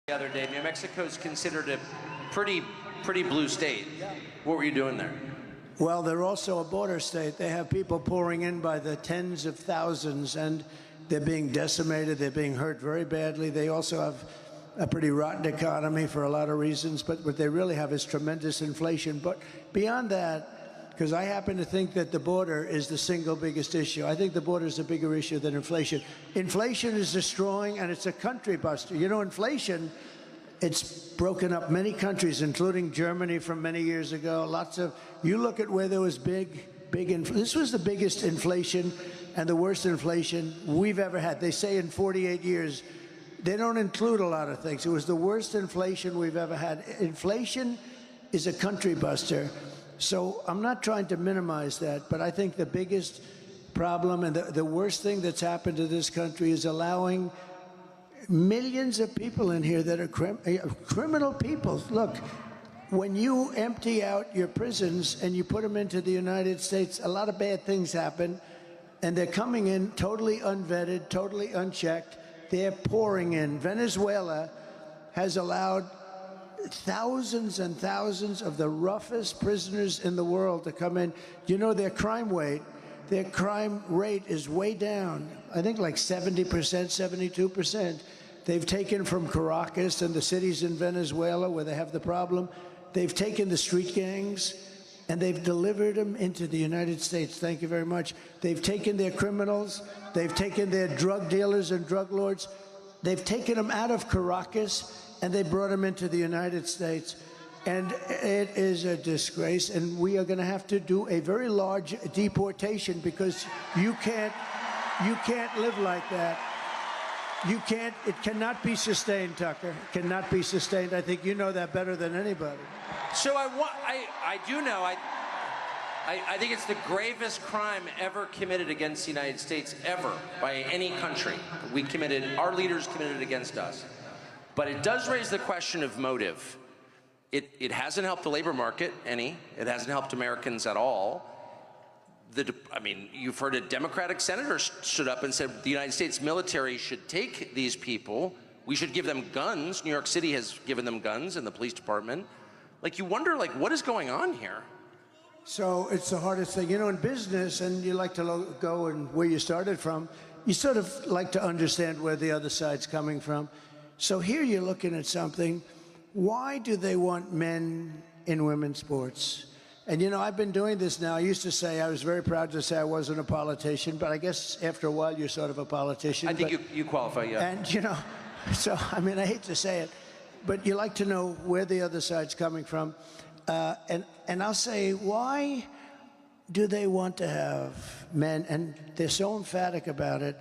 The other day, New Mexico is considered a pretty blue state. What were you doing there? Well, they're also a border state. They have people pouring in by the tens of thousands, and they're being decimated. They're being hurt very badly. They also have a pretty rotten economy for a lot of reasons, but what they really have is tremendous inflation. But beyond that, because I happen to think that the border is the single biggest issue. I think the border is a bigger issue than inflation. Inflation is destroying, and it's a country buster. You know, inflation, it's broken up many countries, including Germany from many years ago. You look at where there was big this was the biggest inflation and the worst inflation we've ever had. They say in 48 years, they don't include a lot of things. It was the worst inflation we've ever had. Inflation is a country buster. So I'm not trying to minimize that, but I think the biggest problem and the worst thing that's happened to this country is allowing millions of people in here that are criminal people. Look, when you empty out your prisons and you put them into the United States, a lot of bad things happen, and they're coming in totally unvetted, totally unchecked. They're pouring in. Venezuela has allowed thousands and thousands of the roughest prisoners in the world to come in. You know, their crime rate is way down. I think like 70%, 72%. They've taken from Caracas and the cities in Venezuela where they have the problem. They've taken the street gangs and they've delivered them into the United States. Thank you very much. They've taken their criminals. They've taken their drug dealers and drug lords. They've taken them out of Caracas and they brought them into the United States. And it is a disgrace. And we are going to have to do a very large deportation because you can't live like that. You can't, it cannot be sustained, Tucker. It cannot be sustained. I think you know that better than anybody. So I do know, I think it's the gravest crime ever committed against the United States, ever, by any country. Our leaders committed it against us. But it does raise the question of motive. It hasn't helped the labor market any. It hasn't helped Americans at all. I mean, you've heard a Democratic senator stood up and said the United States military should take these people. We should give them guns. New York City has given them guns and the police department. Like, you wonder, like, what is going on here? So it's the hardest thing. You know, in business, and you like to go and where you started from, you sort of like to understand where the other side's coming from. So here you're looking at something. Why do they want men in women's sports? And, you know, I've been doing this now. I used to say, I was very proud to say I wasn't a politician, but I guess after a while you're sort of a politician. I think you qualify, yeah. And, you know, so, I mean, I hate to say it, but you like to know where the other side's coming from. And I'll say, why do they want to have men, and they're so emphatic about it,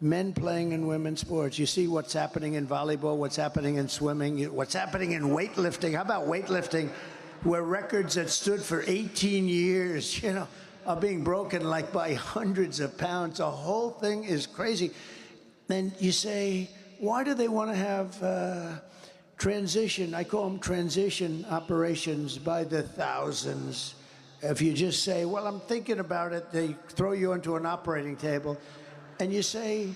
men playing in women's sports? You see what's happening in volleyball, what's happening in swimming, what's happening in weightlifting. How about weightlifting, where records that stood for 18 years, you know, are being broken like by hundreds of pounds? The whole thing is crazy. Then you say, why do they want to have transition? I call them transition operations by the thousands. If you just say, well, I'm thinking about it, they throw you onto an operating table. And you say,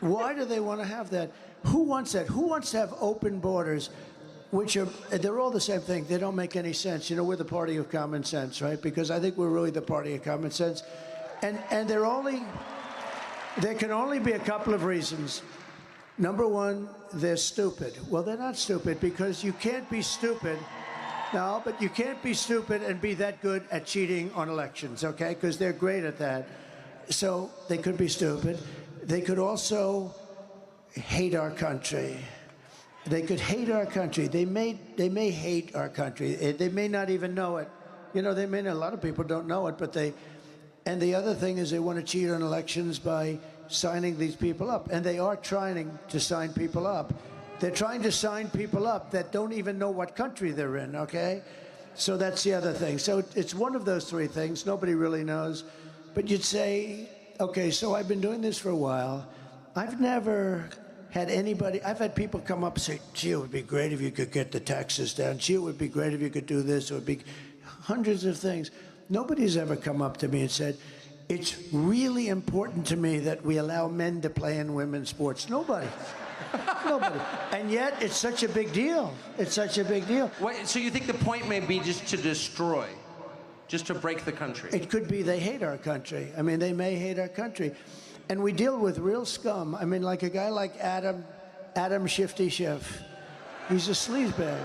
why do they want to have that? Who wants that? Who wants to have open borders? They're all the same thing. They don't make any sense. You know, we're the party of common sense, right? Because I think we're really the party of common sense. And there can only be a couple of reasons. Number one, they're stupid. Well, they're not stupid because you can't be stupid. No, but you can't be stupid and be that good at cheating on elections, okay? Because they're great at that. So they could be stupid. They could also hate our country. They could hate our country. They may hate our country. They may not even know it. You know, a lot of people don't know it, but and the other thing is they want to cheat on elections by signing these people up. And they are trying to sign people up. They're trying to sign people up that don't even know what country they're in, okay? So that's the other thing. So it's one of those three things. Nobody really knows. But you'd say, okay, so I've been doing this for a while. I've never had anybody, I've had people come up and say, gee, it would be great if you could get the taxes down. Gee, it would be great if you could do this. It would be hundreds of things. Nobody's ever come up to me and said, it's really important to me that we allow men to play in women's sports. Nobody. Nobody. And yet, it's such a big deal. It's such a big deal. So you think the point may be just to destroy, just to break the country? It could be they hate our country. I mean, they may hate our country. And we deal with real scum. I mean, like a guy like Adam Shifty Schiff. He's a sleazebag.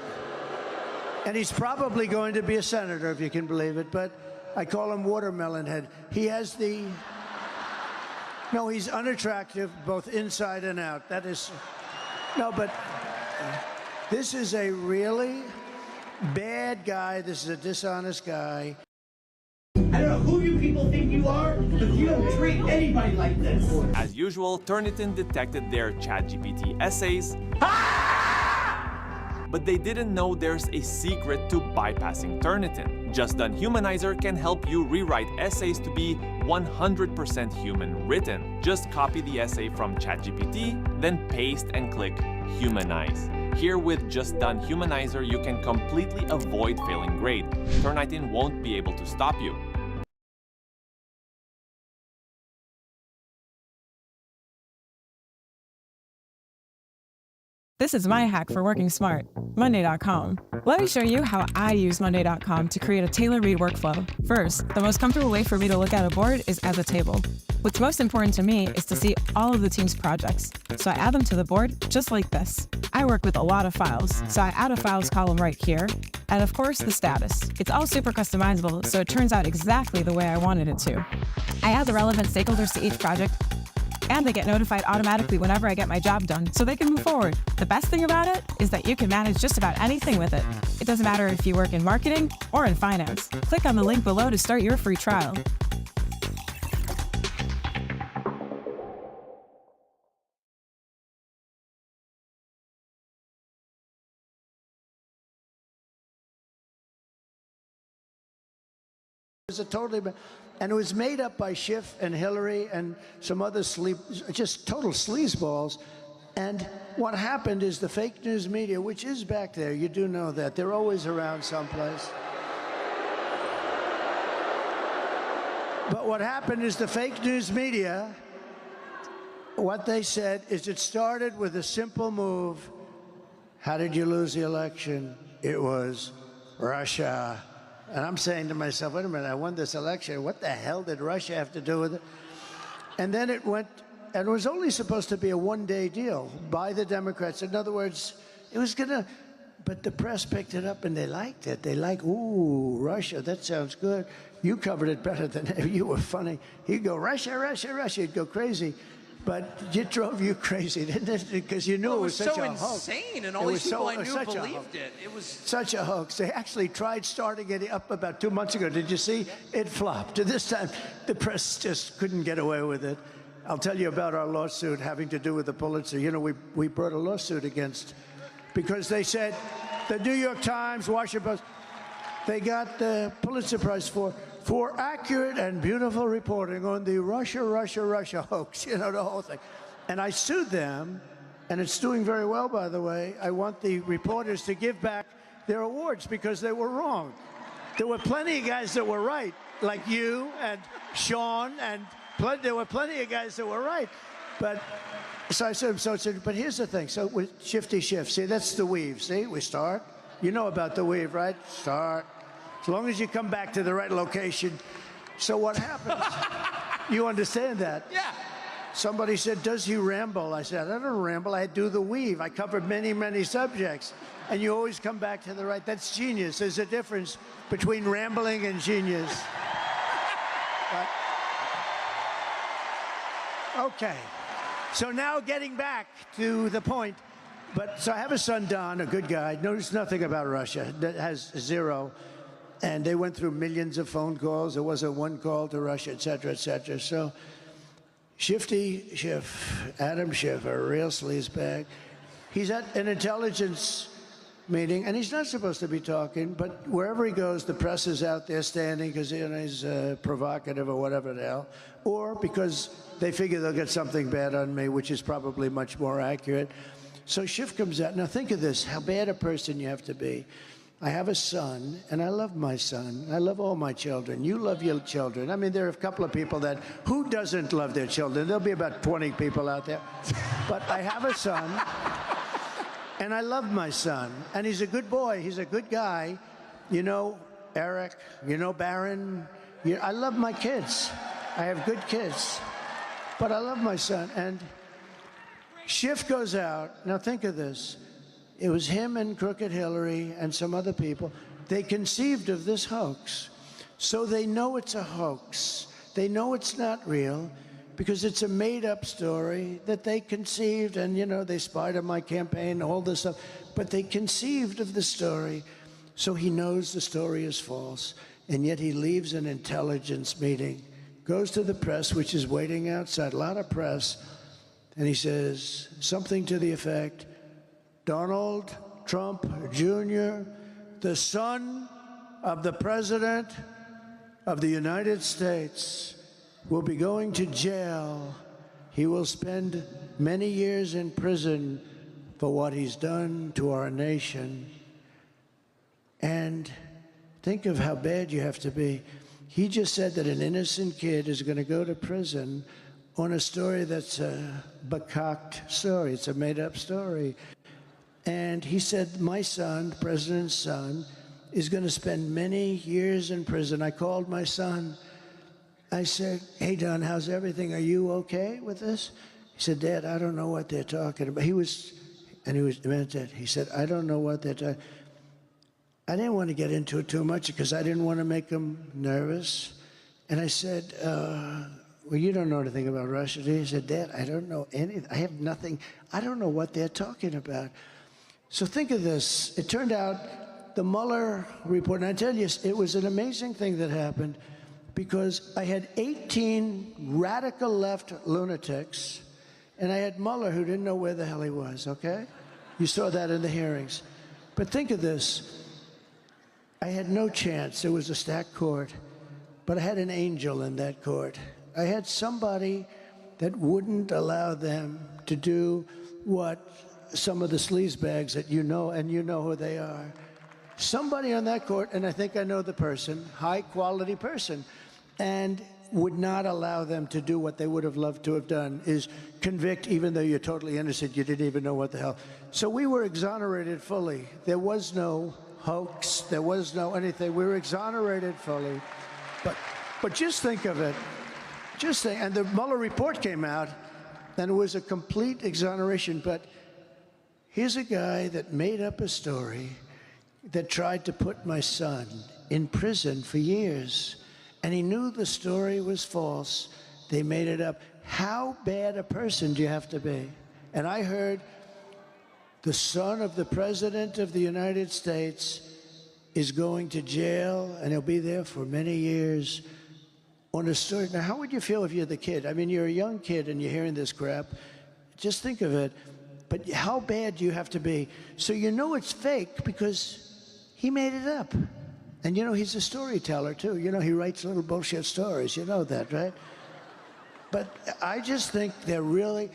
And he's probably going to be a senator, if you can believe it. But I call him Watermelon Head. He has the... No, he's unattractive, both inside and out. That is... No, but this is a really bad guy. This is a dishonest guy. I don't know who you people think you are, but you don't treat anybody like this. As usual, Turnitin detected their ChatGPT essays, but they didn't know there's a secret to bypassing Turnitin. Just Done Humanizer can help you rewrite essays to be 100% human written. Just copy the essay from ChatGPT, then paste and click Humanize. Here with Just Done Humanizer, you can completely avoid failing grade. Turnitin won't be able to stop you. This is my hack for working smart, Monday.com. Let me show you how I use Monday.com to create a tailor-made workflow. First, the most comfortable way for me to look at a board is as a table. What's most important to me is to see all of the team's projects, so I add them to the board just like this. I work with a lot of files, so I add a files column right here, and of course the status. It's all super customizable, so it turns out exactly the way I wanted it to. I add the relevant stakeholders to each project, and they get notified automatically whenever I get my job done, so they can move forward. The best thing about it is that you can manage just about anything with it. It doesn't matter if you work in marketing or in finance. Click on the link below to start your free trial. It was a totally... And it was made up by Schiff and Hillary and some other just total sleazeballs. And what happened is the fake news media, which is back there, you do know that. They're always around someplace. But what happened is the fake news media, what they said is it started with a simple move. How did you lose the election? It was Russia. And I'm saying to myself, wait a minute, I won this election. What the hell did Russia have to do with it? And then it went, and it was only supposed to be a one-day deal by the Democrats. In other words, it was gonna, but the press picked it up and they liked it. They like, ooh, Russia, that sounds good. You covered it better than you were funny. He'd go, Russia, Russia, Russia. He'd go crazy. But it drove you crazy, didn't it? Because you knew it was such a hoax. It was so insane, and all these people I knew believed it. It was such a hoax. They actually tried starting it up about 2 months ago. Did you see? It flopped. This time, the press just couldn't get away with it. I'll tell you about our lawsuit having to do with the Pulitzer. You know, we brought a lawsuit against, because they said, the New York Times, Washington Post, they got the Pulitzer Prize for accurate and beautiful reporting on the Russia hoax, you know, the whole thing. And I sued them, and it's doing very well, by the way. I want the reporters to give back their awards because they were wrong. There were plenty of guys that were right, like you and Sean, and there were plenty of guys that were right. But so I said, but here's the thing. So with Shifty Schiff, see, that's the weave. See, we start. You know about the weave, right? Start. As long as you come back to the right location. So what happens? You understand that? yeah. Somebody said, does he ramble? I said, I don't ramble. I do the weave. I covered many, many subjects. And you always come back to the right. That's genius. There's a difference between rambling and genius. But, okay. So now getting back to the point. So I have a son, Don, a good guy, knows nothing about Russia, that has zero. And they went through millions of phone calls. There wasn't one call to Russia, et cetera, et cetera. So Shifty Schiff, Adam Schiff, a real sleazebag. He's at an intelligence meeting, and he's not supposed to be talking, but wherever he goes, the press is out there standing because he's provocative or whatever the hell, or because they figure they'll get something bad on me, which is probably much more accurate. So Schiff comes out. Now think of this, how bad a person you have to be. I have a son, and I love my son. I love all my children. You love your children. I mean, there are a couple of people that, who doesn't love their children? There'll be about 20 people out there. But I have a son, and I love my son. And he's a good boy. He's a good guy. You know Eric, you know Barron. I love my kids. I have good kids. But I love my son. And Schiff goes out. Now think of this. It was him and Crooked Hillary and some other people. They conceived of this hoax. So they know it's a hoax. They know it's not real because it's a made-up story that they conceived, and, you know, they spied on my campaign, all this stuff. But they conceived of the story, so he knows the story is false. And yet he leaves an intelligence meeting, goes to the press, which is waiting outside, a lot of press, and he says something to the effect, Donald Trump Jr., the son of the President of the United States, will be going to jail. He will spend many years in prison for what he's done to our nation. And think of how bad you have to be. He just said that an innocent kid is going to go to prison on a story that's a becocked story. It's a made-up story. And he said, my son, the president's son, is going to spend many years in prison. I called my son. I said, hey, Don, how's everything? Are you okay with this? He said, Dad, I don't know what they're talking about. He meant it. He said, I don't know what they're talking about. I didn't want to get into it too much because I didn't want to make him nervous. And I said, well, you don't know anything about Russia, do you? He said, Dad, I don't know anything. I have nothing. I don't know what they're talking about. So think of this. It turned out the Mueller report, and I tell you, it was an amazing thing that happened because I had 18 radical left lunatics, and I had Mueller who didn't know where the hell he was, okay? You saw that in the hearings. But think of this. I had no chance. It was a stacked court, but I had an angel in that court. I had somebody that wouldn't allow them to do what some of the sleazebags that you know, and you know who they are. Somebody on that court, and I think I know the person, high-quality person, and would not allow them to do what they would have loved to have done, is convict even though you're totally innocent, you didn't even know what the hell. So we were exonerated fully. There was no hoax. There was no anything. We were exonerated fully. But just think of it. Just think, and the Mueller report came out, and it was a complete exoneration, but here's a guy that made up a story that tried to put my son in prison for years. And he knew the story was false. They made it up. How bad a person do you have to be? And I heard the son of the President of the United States is going to jail, and he'll be there for many years on a story. Now, how would you feel if you're the kid? I mean, you're a young kid and you're hearing this crap. Just think of it. But how bad do you have to be? So you know it's fake because he made it up. And you know, he's a storyteller, too. You know, he writes little bullshit stories. You know that, right? But I just think they're really,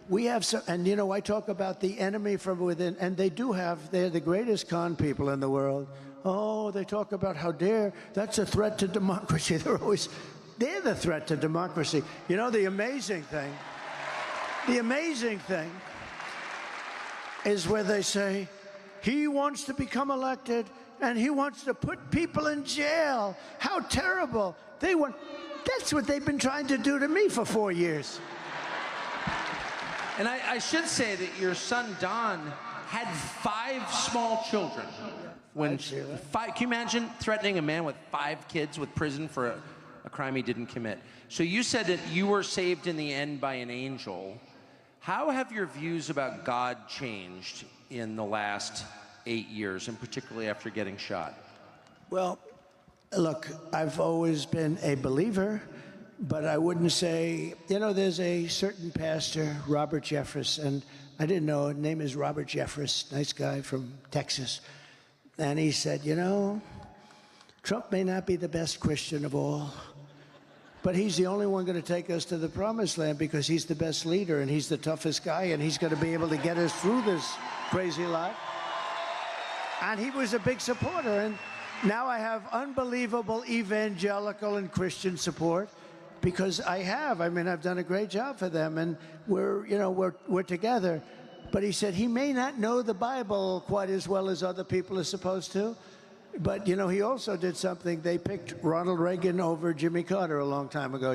we have some, and you know, I talk about the enemy from within, and they do have, they're the greatest con people in the world. Oh, they talk about how dare, that's a threat to democracy. They're the threat to democracy. You know, the amazing thing is where they say, he wants to become elected and he wants to put people in jail. How terrible. That's what they've been trying to do to me for 4 years. And I should say that your son, Don, had 5 small children. Can you imagine threatening a man with 5 kids with prison for a crime he didn't commit? So you said that you were saved in the end by an angel. How have your views about God changed in the last 8 years, and particularly after getting shot? Well, look, I've always been a believer, but I wouldn't say, you know, there's a certain pastor, Robert Jeffress, and I didn't know, his name is Robert Jeffress, nice guy from Texas. And he said, you know, Trump may not be the best Christian of all, but he's the only one going to take us to the promised land because he's the best leader and he's the toughest guy and he's going to be able to get us through this crazy life. And he was a big supporter. And now I have unbelievable evangelical and Christian support because I've done a great job for them, and we're together. But he said he may not know the Bible quite as well as other people are supposed to. But, he also did something. They picked Ronald Reagan over Jimmy Carter a long time ago.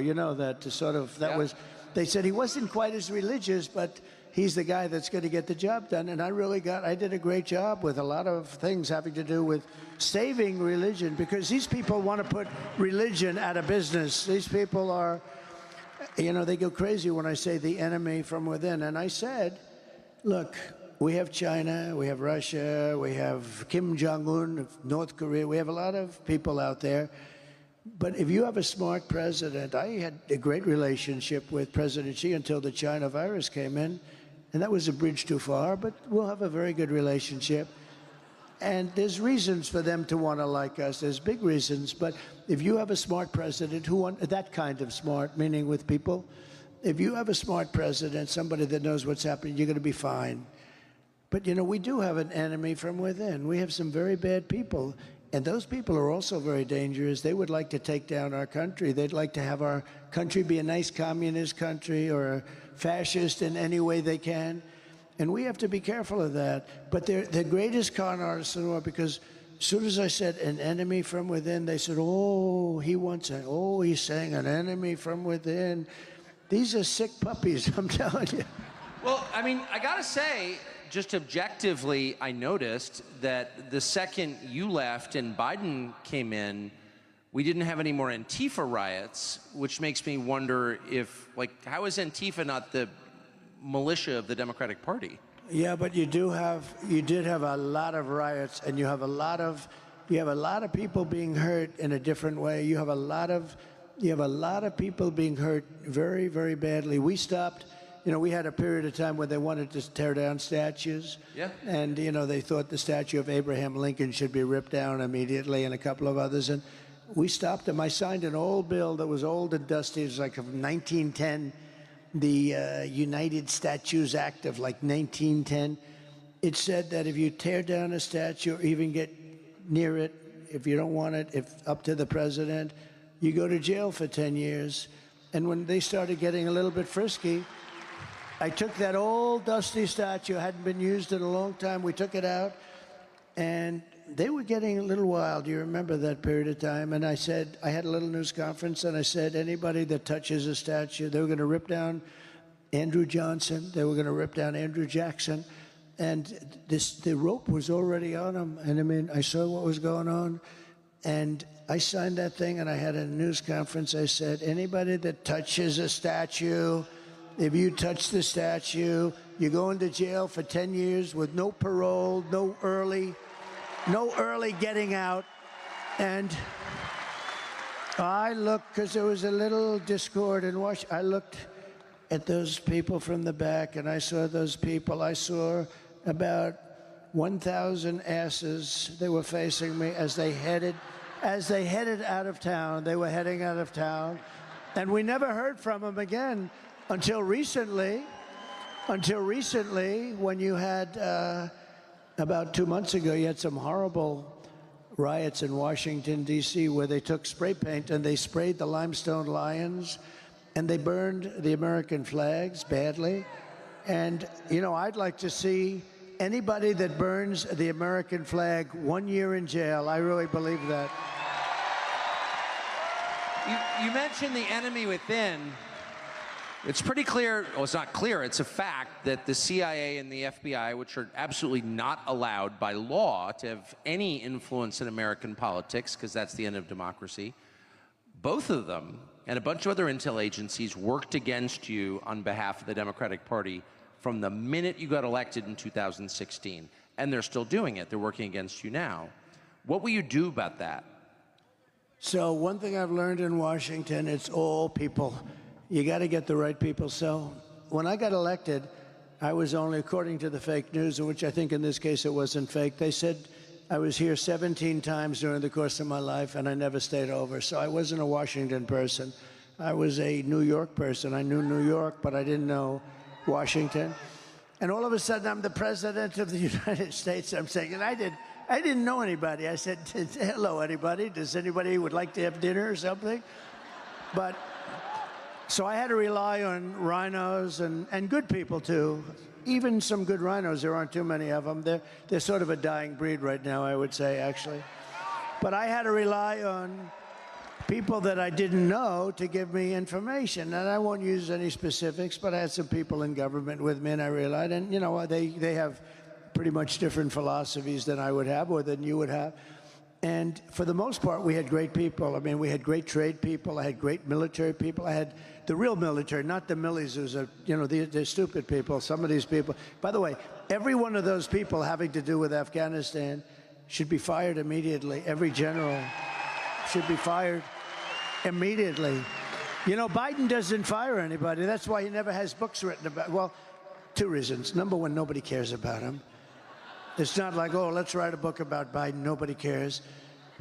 They said he wasn't quite as religious, but he's the guy that's going to get the job done. And I did a great job with a lot of things having to do with saving religion, because these people want to put religion out of business. These people are, they go crazy when I say the enemy from within. And I said, look, we have China, we have Russia, we have Kim Jong-un of North Korea. We have a lot of people out there. But if you have a smart president, I had a great relationship with President Xi until the China virus came in. And that was a bridge too far, but we'll have a very good relationship. And there's reasons for them to want to like us. There's big reasons. But if you have a smart president that kind of smart, meaning with people, if you have a smart president, somebody that knows what's happening, you're going to be fine. But, we do have an enemy from within. We have some very bad people. And those people are also very dangerous. They would like to take down our country. They'd like to have our country be a nice communist country or a fascist in any way they can. And we have to be careful of that. But they're the greatest con artists in the world, because as soon as I said an enemy from within, they said, he's saying an enemy from within. These are sick puppies, I'm telling you. Well, I got to say, just objectively, I noticed that the second you left and Biden came in, we didn't have any more Antifa riots, which makes me wonder how is Antifa not the militia of the Democratic Party? Yeah, but you did have a lot of riots, and you have a lot of people being hurt in a different way. You have a lot of people being hurt very, very badly. We stopped. We had a period of time where they wanted to tear down statues. Yeah. And, they thought the statue of Abraham Lincoln should be ripped down immediately, and a couple of others. And we stopped them. I signed an old bill that was old and dusty. It was like from 1910, the United Statues Act of 1910. It said that if you tear down a statue or even get near it, if you don't want it, if up to the president, you go to jail for 10 years. And when they started getting a little bit frisky, I took that old dusty statue, hadn't been used in a long time. We took it out, and they were getting a little wild. You remember that period of time? And I said, I had a little news conference, and I said, anybody that touches a statue, they were going to rip down Andrew Johnson. They were going to rip down Andrew Jackson. And the rope was already on them. And I saw what was going on. And I signed that thing, and I had a news conference. I said, anybody that touches a statue, if you touch the statue, you're going to jail for 10 years with no parole, no early getting out. And I looked, because there was a little discord in Washington. I looked at those people from the back, and I saw those people. I saw about 1,000 asses. They were facing me as they headed out of town. They were heading out of town, and we never heard from them again. Until recently, when you had, about 2 months ago, you had some horrible riots in Washington, D.C., where they took spray paint and they sprayed the limestone lions, and they burned the American flags badly. And, I'd like to see anybody that burns the American flag 1 year in jail. I really believe that. You mentioned the enemy within. It's pretty clear, well, it's not clear, it's a fact that the CIA and the FBI, which are absolutely not allowed by law to have any influence in American politics, because that's the end of democracy, both of them and a bunch of other intel agencies worked against you on behalf of the Democratic Party from the minute you got elected in 2016. And they're still doing it. They're working against you now. What will you do about that? So one thing I've learned in Washington, it's all people. You got to get the right people. So when I got elected, I was only, according to the fake news, which I think in this case it wasn't fake, they said I was here 17 times during the course of my life, and I never stayed over. So I wasn't a Washington person. I was a New York person. I knew New York, but I didn't know Washington. And all of a sudden, I'm the president of the United States. I'm saying, and I didn't know anybody. I said, hello, anybody? Does anybody would like to have dinner or something? But, so I had to rely on rhinos and good people, too. Even some good rhinos, there aren't too many of them. They're sort of a dying breed right now, I would say, actually. But I had to rely on people that I didn't know to give me information. And I won't use any specifics, but I had some people in government with me, and I realized, and you know, they have pretty much different philosophies than I would have or than you would have. And for the most part, we had great people. I mean, we had great trade people. I had great military people. I had the real military, not the millies who's you know, they're stupid people, some of these people. By the way, every one of those people having to do with Afghanistan should be fired immediately. Every general should be fired immediately. You know, Biden doesn't fire anybody. That's why he never has books written about, well, two reasons. Number one, nobody cares about him. It's not like, oh, let's write a book about Biden. Nobody cares.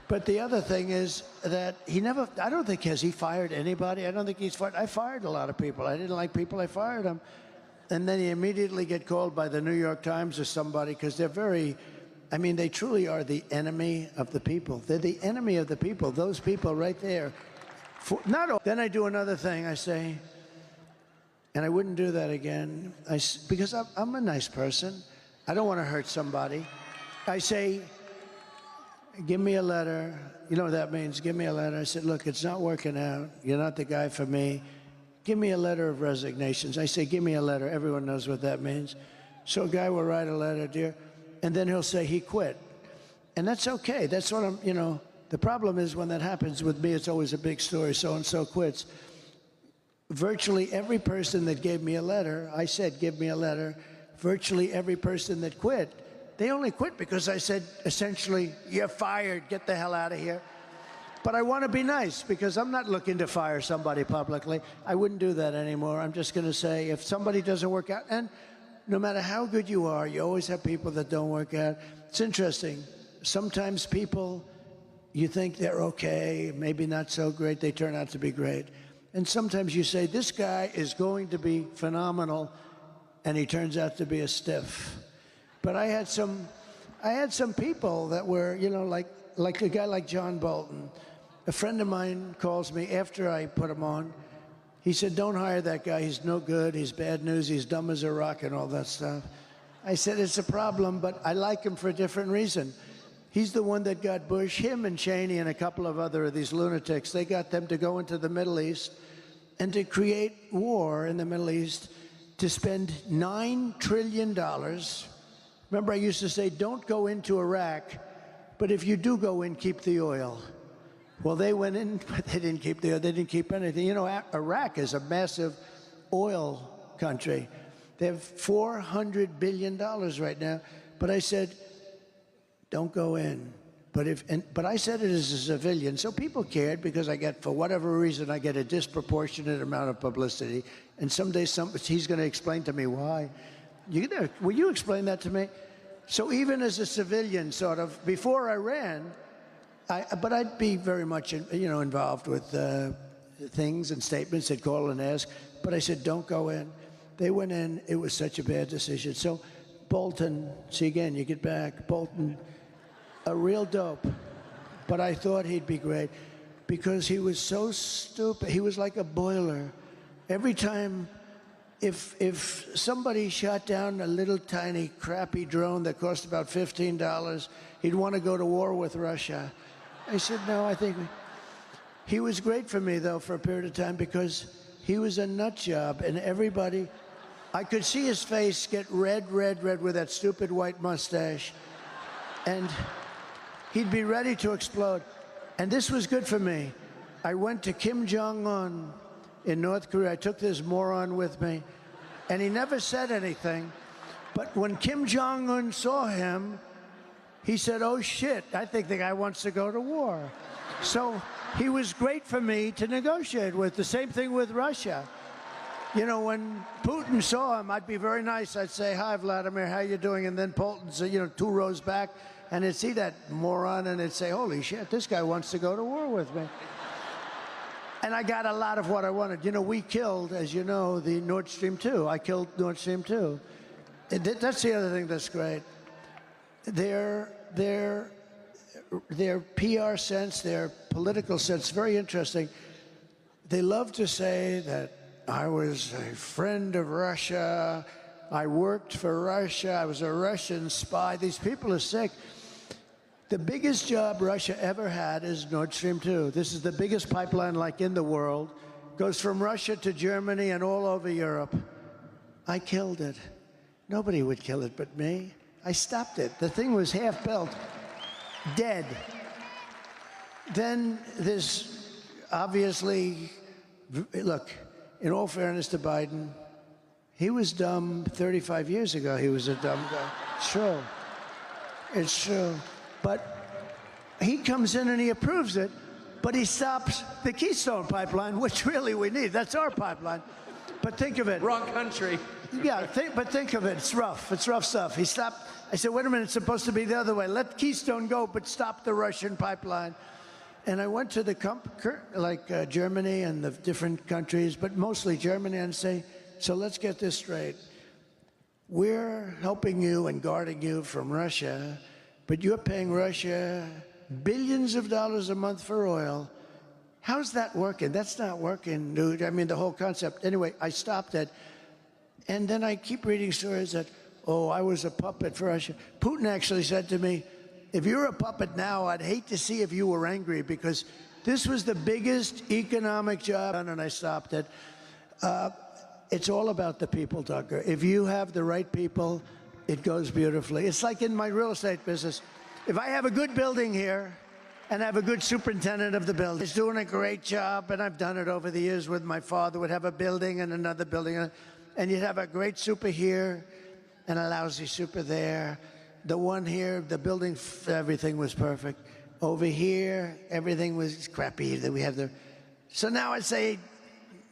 But the other thing is that he never, I don't think, has he fired anybody? I don't think he's fired. I fired a lot of people. I didn't like people. I fired them. And then he immediately get called by the New York Times or somebody because they're very, I mean, they truly are the enemy of the people. They're the enemy of the people. Those people right there. Not all. Then I do another thing. I say, and I wouldn't do that again, because I'm a nice person. I don't want to hurt somebody. I say, give me a letter. You know what that means? Give me a letter. I said, look, it's not working out. You're not the guy for me. Give me a letter of resignations. I say, give me a letter. Everyone knows what that means. So a guy will write a letter, dear, and then he'll say he quit. And that's okay. That's what I'm, you know, the problem is when that happens with me, it's always a big story. So-and-so quits. Virtually every person that gave me a letter, I said, give me a letter. Virtually every person that quit, they only quit because I said, essentially, you're fired, get the hell out of here. But I want to be nice because I'm not looking to fire somebody publicly. I wouldn't do that anymore. I'm just going to say, if somebody doesn't work out, and no matter how good you are, you always have people that don't work out. It's interesting. Sometimes people, you think they're okay, maybe not so great, they turn out to be great. And sometimes you say, this guy is going to be phenomenal, and he turns out to be a stiff. But I had some people that were, you know, like a guy like John Bolton. A friend of mine calls me after I put him on. He said, don't hire that guy. He's no good. He's bad news. He's dumb as a rock and all that stuff. I said, it's a problem, but I like him for a different reason. He's the one that got Bush, him and Cheney and a couple of other of these lunatics. They got them to go into the Middle East and to create war in the Middle East, to spend $9 trillion. Remember, I used to say, don't go into Iraq, but if you do go in, keep the oil. Well, they went in, but they didn't keep the oil. They didn't keep anything. You know, Iraq is a massive oil country. They have $400 billion right now. But I said, don't go in. But I said it as a civilian, so people cared because I get, for whatever reason, I get a disproportionate amount of publicity. And someday he's going to explain to me why. Will you explain that to me? So even as a civilian, sort of, before I ran, but I'd be very much, you know, involved with things and statements that call and ask. But I said, don't go in. They went in. It was such a bad decision. So Bolton, see again, you get back. Bolton, a real dope. But I thought he'd be great because he was so stupid. He was like a boiler. Every time, if somebody shot down a little tiny crappy drone that cost about $15, he'd want to go to war with Russia. I said, no, I think he was great for me, though, for a period of time because he was a nut job, and everybody, I could see his face get red with that stupid white mustache, and he'd be ready to explode. And this was good for me. I went to Kim Jong-un in North Korea. I took this moron with me, and he never said anything. But when Kim Jong-un saw him, he said, oh, shit, I think the guy wants to go to war. So he was great for me to negotiate with. The same thing with Russia. You know, when Putin saw him, I'd be very nice. I'd say, hi, Vladimir, how you doing? And then Putin's, you know, 2 rows back, and he'd see that moron, and he'd say, holy shit, this guy wants to go to war with me. And I got a lot of what I wanted. You know, we killed, as you know, the Nord Stream 2. I killed Nord Stream 2. That's the other thing that's great. their PR sense, their political sense, very interesting. They love to say that I was a friend of Russia, I worked for Russia, I was a Russian spy. These people are sick. The biggest job Russia ever had is Nord Stream 2. This is the biggest pipeline like in the world. Goes from Russia to Germany and all over Europe. I killed it. Nobody would kill it but me. I stopped it. The thing was half built, dead. Then there's obviously, look, in all fairness to Biden, he was dumb 35 years ago. He was a dumb guy. It's true. It's true. But he comes in and he approves it, but he stops the Keystone pipeline, which really we need. That's our pipeline. But think of it. Wrong country. Yeah, but think of it. It's rough. It's rough stuff. He stopped. I said, wait a minute, it's supposed to be the other way. Let Keystone go, but stop the Russian pipeline. And I went to the Germany and the different countries, but mostly Germany, and say, so let's get this straight. We're helping you and guarding you from Russia, but you're paying Russia billions of dollars a month for oil. How's that working? That's not working, dude. I mean, the whole concept. Anyway, I stopped it. And then I keep reading stories that, oh, I was a puppet for Russia. Putin actually said to me, if you're a puppet now, I'd hate to see if you were angry, because this was the biggest economic job, and I stopped it. It's all about the people, Tucker. If you have the right people, it goes beautifully. It's like in my real estate business. If I have a good building here and I have a good superintendent of the building, he's doing a great job, and I've done it over the years with my father, would have a building and another building, and you'd have a great super here and a lousy super there. The one here, the building, everything was perfect. Over here, everything was crappy. That we have the. So now I say,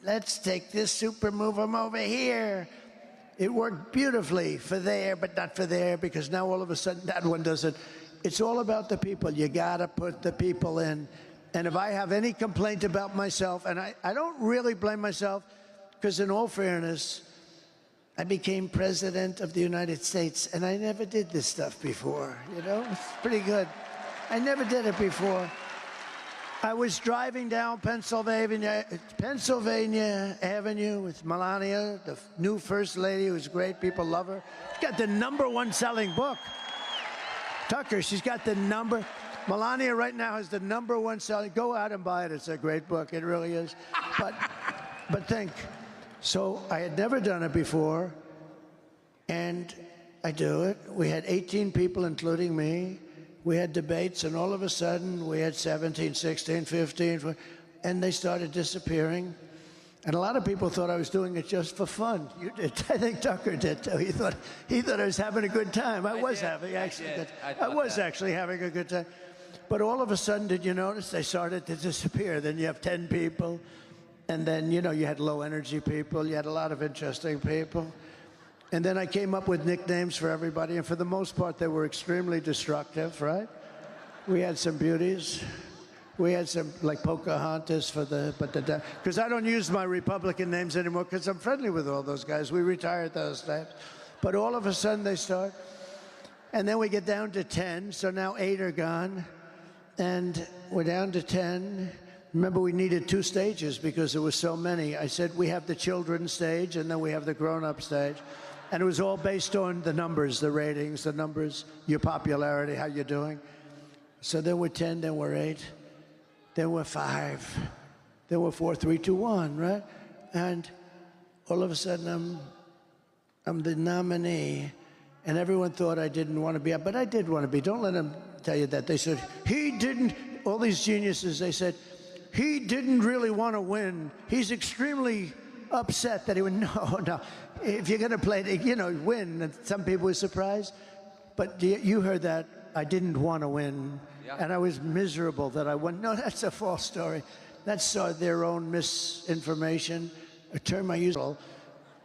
let's take this super, move them over here. It worked beautifully for there, but not for there, because now all of a sudden that one doesn't. It's all about the people. You gotta put the people in. And if I have any complaint about myself, and I don't really blame myself, because in all fairness, I became president of the United States, and I never did this stuff before, you know? It's pretty good. I never did it before. I was driving down Pennsylvania Avenue with Melania, the new First Lady, who's great. People love her. She's got the #1 selling book. Tucker, she's got the number. Melania right now has the #1 selling. Go out and buy it. It's a great book. It really is. But think. So I had never done it before, and I do it. We had 18 people, including me. We had debates, and all of a sudden, we had 17, 16, 15, and they started disappearing. And a lot of people thought I was doing it just for fun. You did. I think Tucker did, too. He thought I was having a good time. I was having actually having a good time. But all of a sudden, did you notice they started to disappear? Then you have 10 people. And then, you know, you had low-energy people. You had a lot of interesting people. And then I came up with nicknames for everybody. And for the most part, they were extremely destructive, right? We had some beauties. We had some, like Pocahontas because I don't use my Republican names anymore because I'm friendly with all those guys. We retired those names. But all of a sudden, they start. And then we get down to 10. So now 8 are gone. And we're down to 10. Remember, we needed 2 stages because there were so many. I said, we have the children's stage, and then we have the grown-up stage. And it was all based on the numbers, the ratings, the numbers, your popularity, how you're doing. So then we're 10, then we're 8, then we're 5, then we're 4, 3, 2, 1, right? And all of a sudden, I'm the nominee. And everyone thought I didn't want to be, but I did want to be. Don't let them tell you that. They said, he didn't, all these geniuses, they said, he didn't really want to win. He's extremely upset that he would. No. If you're going to play, win. And some people were surprised. But you heard that I didn't want to win. Yeah. And I was miserable that I won. No, that's a false story. That's their own misinformation, a term I use.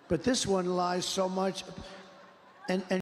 But this one lies so much. And